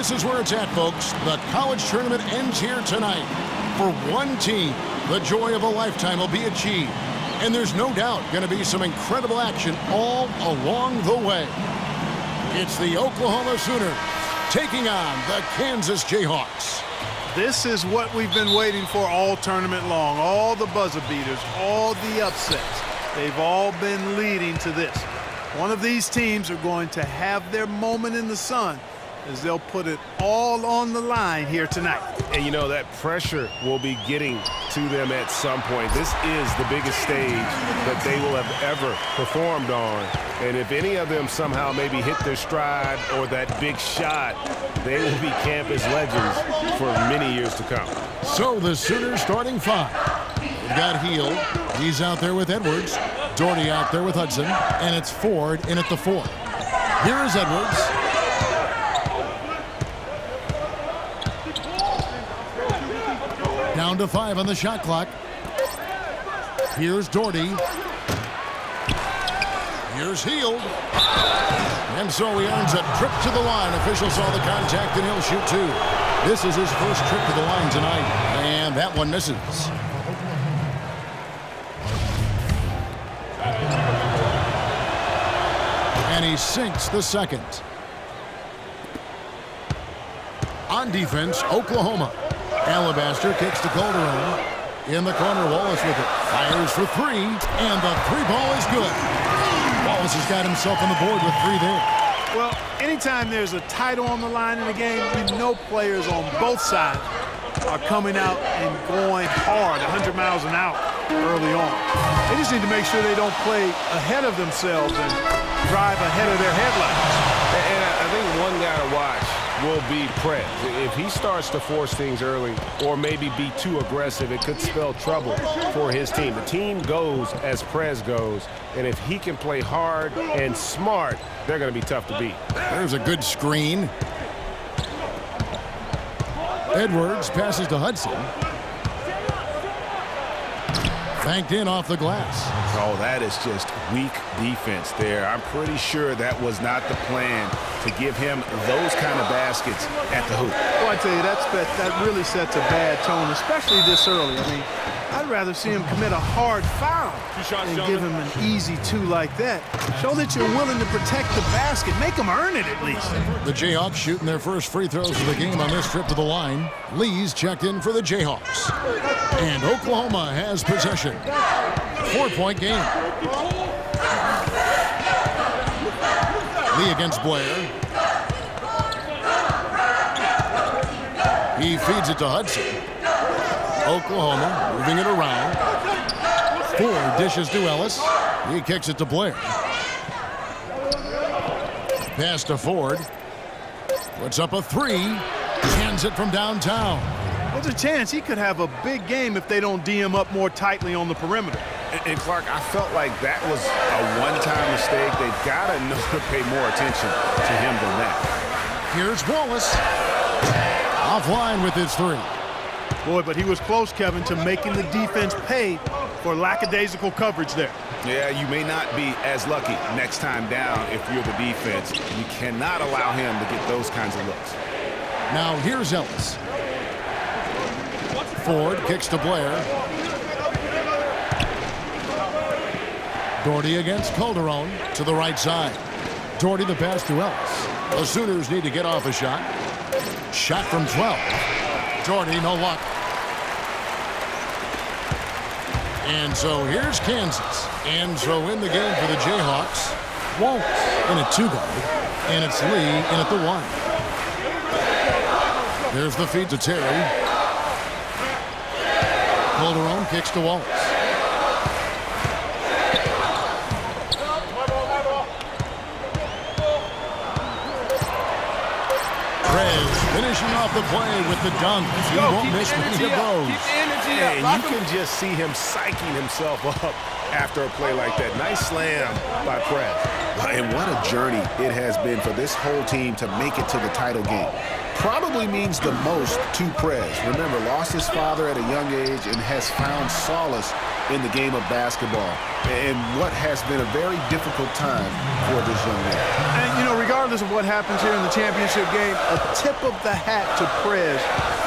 this is where it's at, folks. The college tournament ends here tonight. For one team, the joy of a lifetime will be achieved. And there's no doubt going to be some incredible action all along the way. It's the Oklahoma Sooners taking on the Kansas Jayhawks. This is what we've been waiting for all tournament long. All the buzzer beaters, all the upsets. They've all been leading to this. One of these teams are going to have their moment in the sun as they'll put it all on the line here tonight. And you know, that pressure will be getting to them at some point. This is the biggest stage that they will have ever performed on. And if any of them somehow maybe hit their stride or that big shot, they will be campus legends for many years to come. So the Sooners starting five. They've got Heel. He's out there with Edwards. Doherty out there with Hudson. And it's Ford in at the 4. Here is Edwards. Down to 5 on the shot clock. Here's Doherty. Here's Heel. And so he earns a trip to the line. Officials saw the contact and he'll shoot 2. This is his first trip to the line tonight. And that one misses. And he sinks the second. On defense, Oklahoma. Alabaster kicks to Calderon. In the corner, Wallace with it. Fires for 3, and the 3 ball is good. Wallace has got himself on the board with 3 there. Well, anytime there's a title on the line in the game, you know players on both sides are coming out and going hard, 100 miles an hour early on. They just need to make sure they don't play ahead of themselves and drive ahead of their headlights. And I think one guy to watch will be Prez. If he starts to force things early or maybe be too aggressive, it could spell trouble for his team. The team goes as Prez goes, and if he can play hard and smart, they're going to be tough to beat. There's a good screen. Edwards passes to Hudson. Banked in off the glass. Oh, that is just weak defense there. I'm pretty sure that was not the plan to give him those kind of baskets at the hoop. Well, I tell you, that really sets a bad tone, especially this early. I mean, I'd rather see him commit a hard foul than give him an easy 2 like that. Show that you're willing to protect the basket. Make him earn it at least. The Jayhawks shooting their first free throws of the game on this trip to the line. Lee's checked in for the Jayhawks. And Oklahoma has possession. 4-point game. Lee against Blair. He feeds it to Hudson. Oklahoma moving it around. Ford dishes to Ellis. He kicks it to Blair. Pass to Ford. Puts up a 3. Hands it from downtown. There's a chance he could have a big game if they don't D him up more tightly on the perimeter. And Clark, I felt like that was a one-time mistake. They've got to know to pay more attention to him than that. Here's Wallace. Offline with his 3. Boy, but he was close, Kevin, to making the defense pay for lackadaisical coverage there. Yeah, you may not be as lucky next time down if you're the defense. You cannot allow him to get those kinds of looks. Now here's Ellis. Ford kicks to Blair. Doherty against Calderon to the right side. Doherty the pass to Ellis. The Sooners need to get off a shot. Shot from 12. Doherty, no luck. And so here's Kansas. And so in the game for the Jayhawks, Wallace in a 2-guard. And it's Lee in at the 1. There's the feed to Terry. Calderon kicks to Wallace. Prez Finishing off the play with the dunk. He won't miss many of those. Keep the energy up. And you can just see him psyching himself up after a play like that. Nice slam by Prez. And what a journey it has been for this whole team to make it to the title game. Probably means the most to Prez. Remember, lost his father at a young age and has found solace in the game of basketball. And what has been a very difficult time for this young man. And, you know, regardless of what happens here in the championship game, a tip of the hat to Prez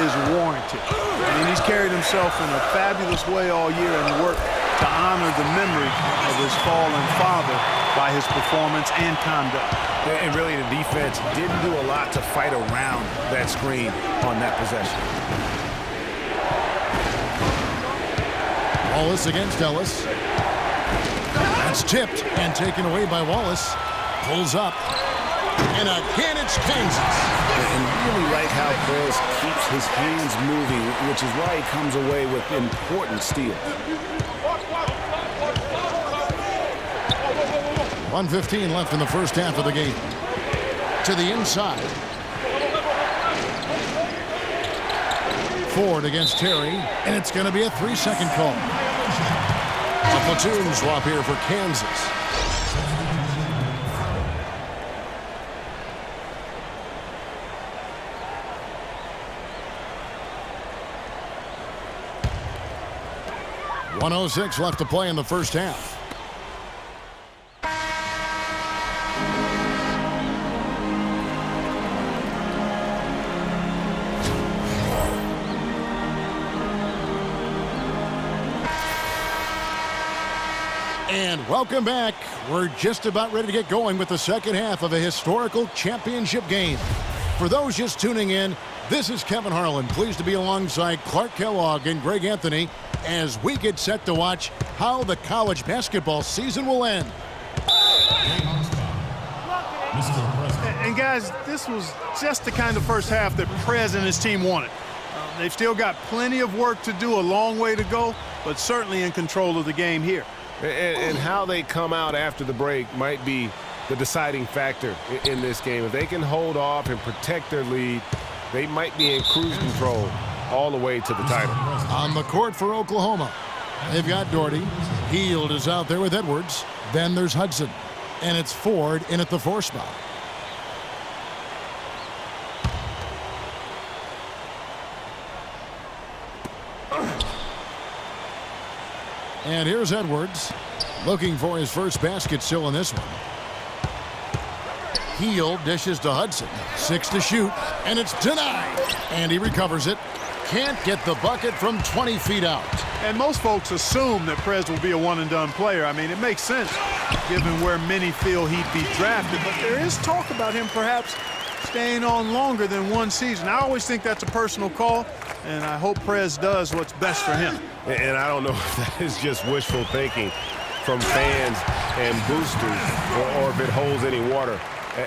is warranted. I mean, he's carried himself in a fabulous way all year and worked to honor the memory of his fallen father by his performance and conduct. And really, the defense didn't do a lot to fight around that screen on that possession. Wallace against Ellis. That's tipped and taken away by Wallace. Pulls up. And again, it's Kansas. And really like how Prez keeps his hands moving, which is why he comes away with important steals. 1:15 left in the first half of the game. To the inside. Ford against Terry, and it's going to be a 3-second call. A platoon swap here for Kansas. .106 left to play in the first half. And welcome back. We're just about ready to get going with the second half of a historical championship game. For those just tuning in, this is Kevin Harlan, pleased to be alongside Clark Kellogg and Greg Anthony as we get set to watch how the college basketball season will end. And guys, this was just the kind of first half that Prez and his team wanted. They've still got plenty of work to do, a long way to go, but certainly in control of the game here. And how they come out after the break might be the deciding factor in this game. If they can hold off and protect their lead, they might be in cruise control all the way to the title. On the court for Oklahoma, they've got Doherty. Hield is out there with Edwards. Then there's Hudson. And it's Ford in at the 4 spot. And here's Edwards, looking for his first basket still in this one. Hield dishes to Hudson. 6 to shoot, and it's denied. And he recovers it. Can't get the bucket from 20 feet out. And most folks assume that Prez will be a one-and-done player. I mean, it makes sense, given where many feel he'd be drafted. But there is talk about him perhaps staying on longer than one season. I always think that's a personal call, and I hope Prez does what's best for him. And I don't know if that is just wishful thinking from fans and boosters or if it holds any water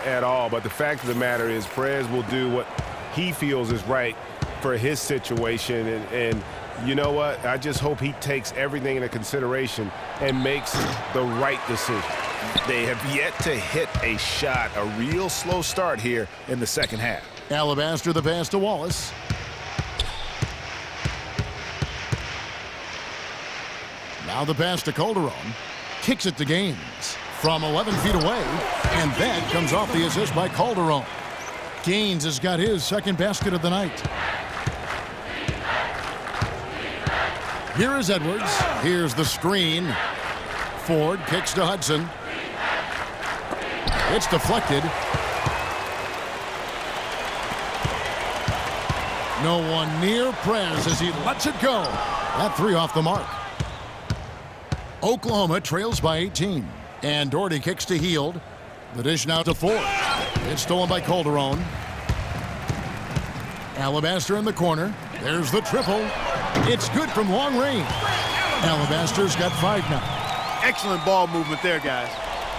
at all. But the fact of the matter is Prez will do what he feels is right for his situation. And you know what? I just hope he takes everything into consideration and makes the right decision. They have yet to hit a shot, a real slow start here in the second half. Alabaster the pass to Wallace. Now the pass to Calderon. Kicks it to Gaines from 11 feet away. And that comes off the assist by Calderon. Gaines has got his second basket of the night. Here is Edwards. Here's the screen. Ford kicks to Hudson. It's deflected. No one near Prez as he lets it go. That 3 off the mark. Oklahoma trails by 18. And Doherty kicks to Hield. The dish now to Ford. It's stolen by Calderon. Alabaster in the corner. There's the triple. It's good from long range. Alabaster's got 5 now. Excellent ball movement there, guys.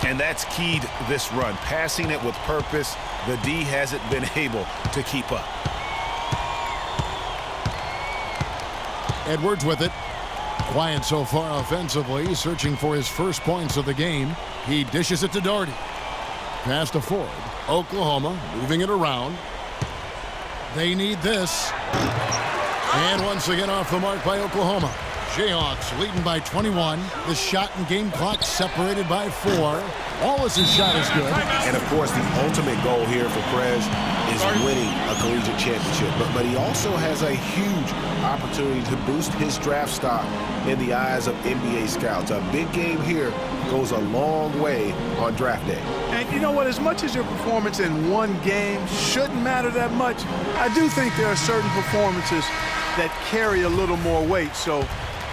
And that's keyed this run. Passing it with purpose. The D hasn't been able to keep up. Edwards with it. Quiet so far offensively, searching for his first points of the game. He dishes it to Doherty. Pass to Ford. Oklahoma moving it around. They need this. And once again off the mark by Oklahoma. Jayhawks leading by 21. The shot and game clock separated by 4. Wallace's shot is good. And, of course, the ultimate goal here for Prez is winning a collegiate championship. But he also has a huge opportunity to boost his draft stock in the eyes of NBA scouts. A big game here goes a long way on draft day. And you know what? As much as your performance in one game shouldn't matter that much, I do think there are certain performances that carry a little more weight. So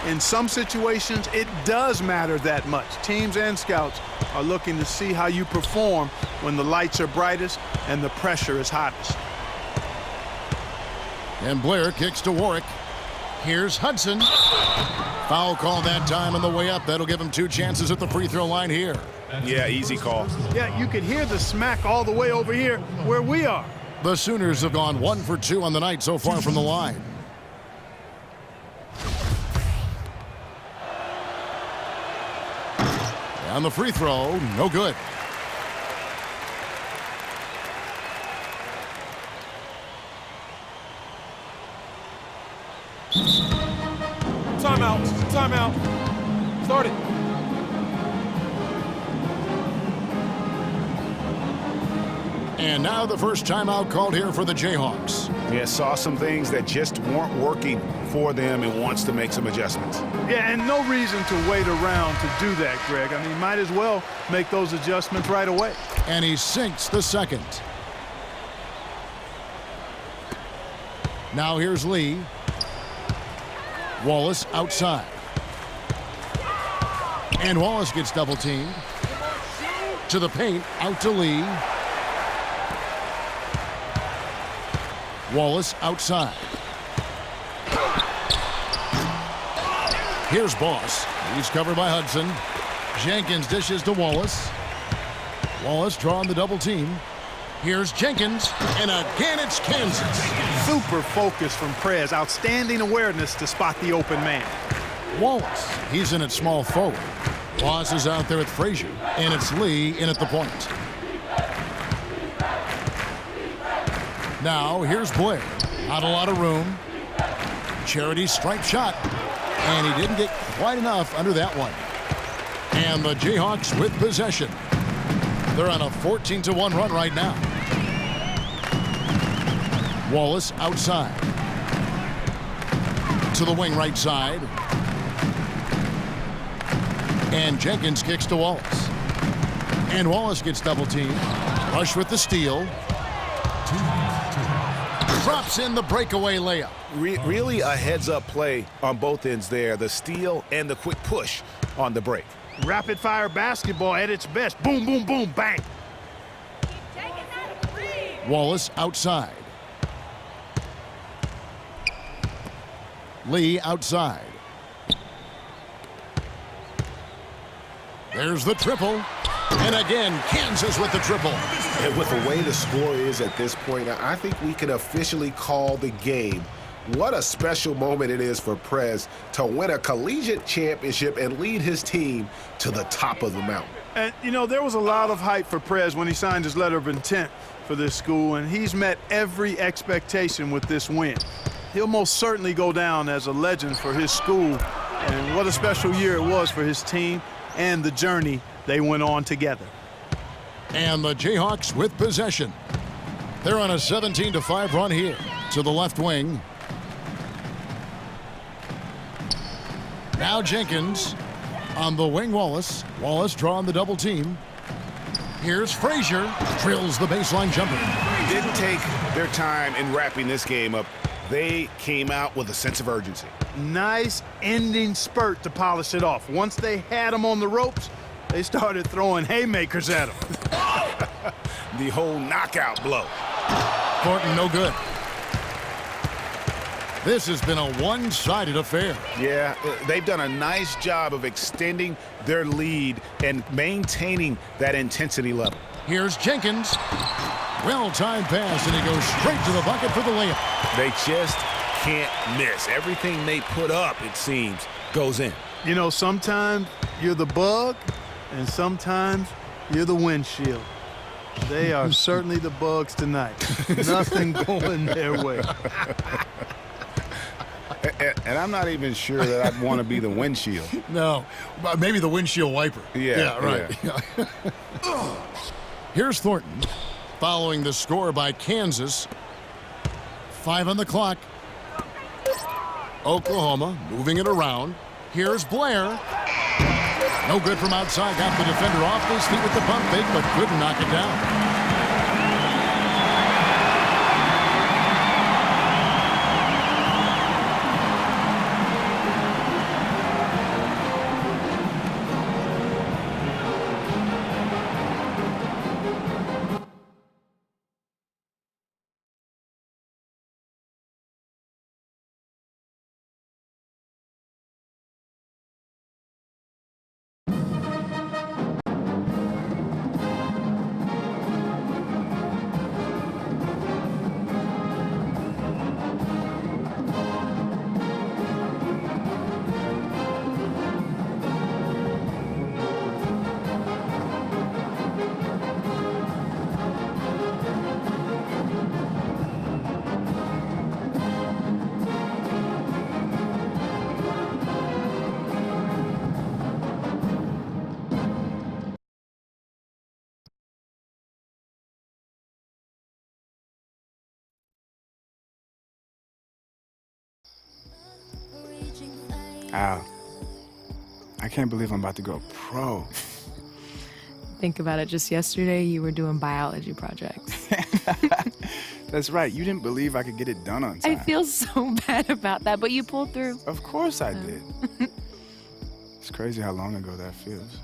in some situations, it does matter that much. Teams and scouts are looking to see how you perform when the lights are brightest and the pressure is hottest. And Blair kicks to Warwick. Here's Hudson. Foul call that time on the way up. That'll give him 2 chances at the free throw line here. Yeah, easy call. Yeah, you could hear the smack all the way over here where we are. The Sooners have gone 1 for 2 on the night so far from the line. And the free throw, no good. Timeout. Timeout. Start it. And now the first timeout called here for the Jayhawks. Yeah, saw some things that just weren't working for them and wants to make some adjustments. Yeah, and no reason to wait around to do that, Greg. I mean, might as well make those adjustments right away. And he sinks the second. Now here's Lee. Wallace outside. And Wallace gets double teamed. To the paint, out to Lee. Wallace outside. Here's Boss. He's covered by Hudson. Jenkins dishes to Wallace. Wallace drawing the double team. Here's Jenkins, and again it's Kansas. Super focus from Prez. Outstanding awareness to spot the open man. Wallace, he's in at small forward. Wallace is out there with Frazier, and it's Lee in at the point. Now here's Blair. Not a lot of room. Charity stripe shot, and he didn't get quite enough under that one. And the Jayhawks with possession. They're on a 14-1 run right now. Wallace outside. To the wing right side. And Jenkins kicks to Wallace. And Wallace gets double teamed. Rush with the steal. Drops in the breakaway layup. Really a heads-up play on both ends there. The steal and the quick push on the break. Rapid-fire basketball at its best. Boom, boom, boom, bang. Wallace outside. Lee outside. There's the triple. And again, Kansas with the triple. And with the way the score is at this point, I think we can officially call the game. What a special moment it is for Prez to win a collegiate championship and lead his team to the top of the mountain. And, you know, there was a lot of hype for Prez when he signed his letter of intent for this school, and he's met every expectation with this win. He'll most certainly go down as a legend for his school, and what a special year it was for his team and the journey they went on together. And the Jayhawks with possession. They're on a 17-5 run here. To the left wing. Now Jenkins on the wing. Wallace drawing the double team. Here's Frazier. Drills the baseline jumper. Didn't take their time in wrapping this game up. They came out with a sense of urgency. Nice ending spurt to polish it off. Once they had him on the ropes, they started throwing haymakers at him. The whole knockout blow. Thornton, no good. This has been a one-sided affair. Yeah, they've done a nice job of extending their lead and maintaining that intensity level. Here's Jenkins. Well-timed pass, and he goes straight to the bucket for the layup. They just can't miss. Everything they put up, it seems, goes in. You know, sometimes you're the bug, and sometimes you're the windshield. They are certainly the Bugs tonight. Nothing going their way. And I'm not even sure that I'd want to be the windshield. No, maybe the windshield wiper. Yeah, right. Yeah. Here's Thornton following the score by Kansas. 5 on the clock. Oklahoma moving it around. Here's Blair. No good from outside. Got the defender off his feet with the pump fake, but couldn't knock it down. Al, I can't believe I'm about to go pro. Think about it. Just yesterday, you were doing biology projects. That's right. You didn't believe I could get it done on time. I feel so bad about that, but you pulled through. Of course I did. It's crazy how long ago that feels.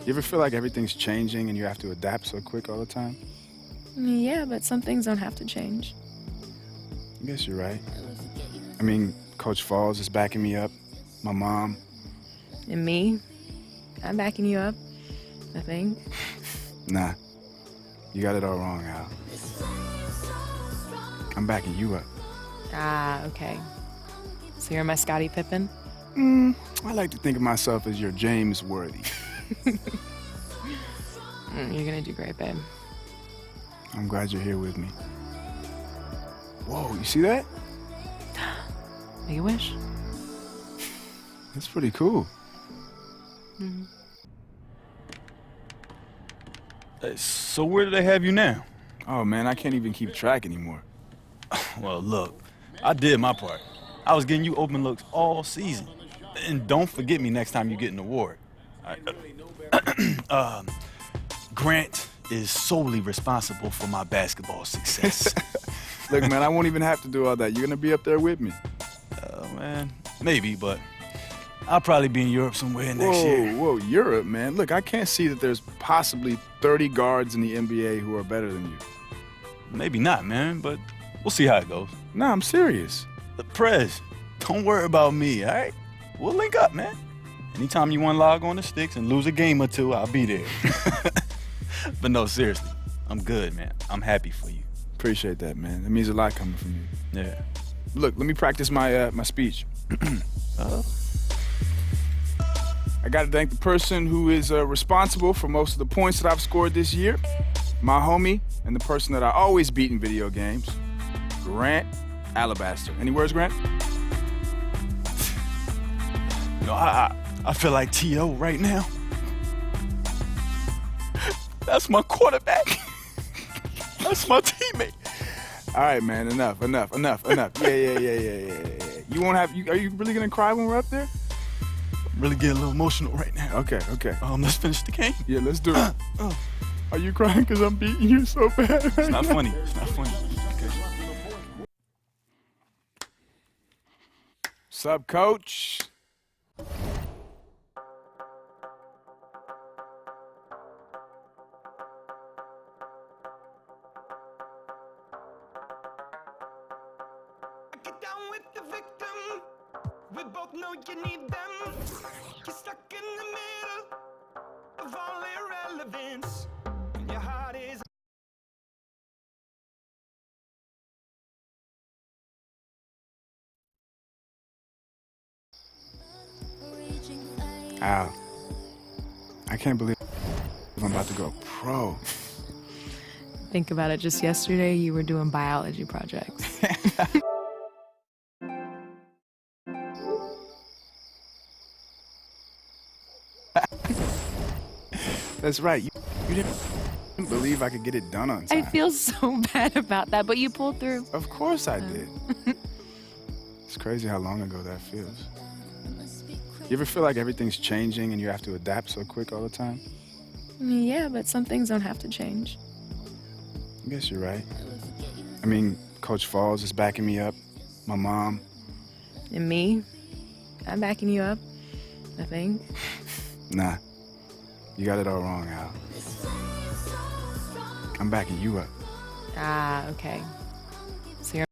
You ever feel like everything's changing and you have to adapt so quick all the time? Yeah, but some things don't have to change. I guess you're right. I mean, Coach Falls is backing me up. My mom. And me, I'm backing you up, I think. Nah. You got it all wrong, Al. I'm backing you up. Ah, okay. So you're my Scottie Pippen? I like to think of myself as your James Worthy. You're gonna do great, babe. I'm glad you're here with me. Whoa, you see that? Make a wish. That's pretty cool. So where do they have you now? Oh, man, I can't even keep track anymore. Well, look, I did my part. I was getting you open looks all season. And don't forget me next time you get an award. Grant is solely responsible for my basketball success. Look, man, I won't even have to do all that. You're going to be up there with me. Man, maybe, but I'll probably be in Europe somewhere next year. Whoa, Europe, man. Look, I can't see that there's possibly 30 guards in the NBA who are better than you. Maybe not, man, but we'll see how it goes. Nah, I'm serious. Look, Prez, don't worry about me, all right? We'll link up, man. Anytime you want to log on the sticks and lose a game or two, I'll be there. But no, seriously, I'm good, man. I'm happy for you. Appreciate that, man. It means a lot coming from you. Yeah. Look, let me practice my my speech. I got to thank the person who is responsible for most of the points that I've scored this year, my homie, and the person that I always beat in video games, Grant Alabaster. Any words, Grant? You know, I feel like T.O. right now. That's my quarterback. That's my teammate. All right, man, enough. Yeah. You won't have, are you really gonna cry when we're up there? I'm really getting a little emotional right now. Okay. Let's finish the game. Yeah, let's do it. Are you crying because I'm beating you so bad? It's not funny. Okay. Sup, coach? Get down with the victim. We both know you need them. You're stuck in the middle of all irrelevance. And your heart is. Al, I can't believe I'm about to go pro. Think about it. Just yesterday, you were doing biology projects. That's right. You didn't believe I could get it done on time. I feel so bad about that, but you pulled through. Of course I did. It's crazy how long ago that feels. You ever feel like everything's changing and you have to adapt so quick all the time? Yeah, but some things don't have to change. I guess you're right. I mean, Coach Falls is backing me up. My mom. And me, I'm backing you up, I think. Nah. You got it all wrong, Al. I'm backing you up. Ah, okay.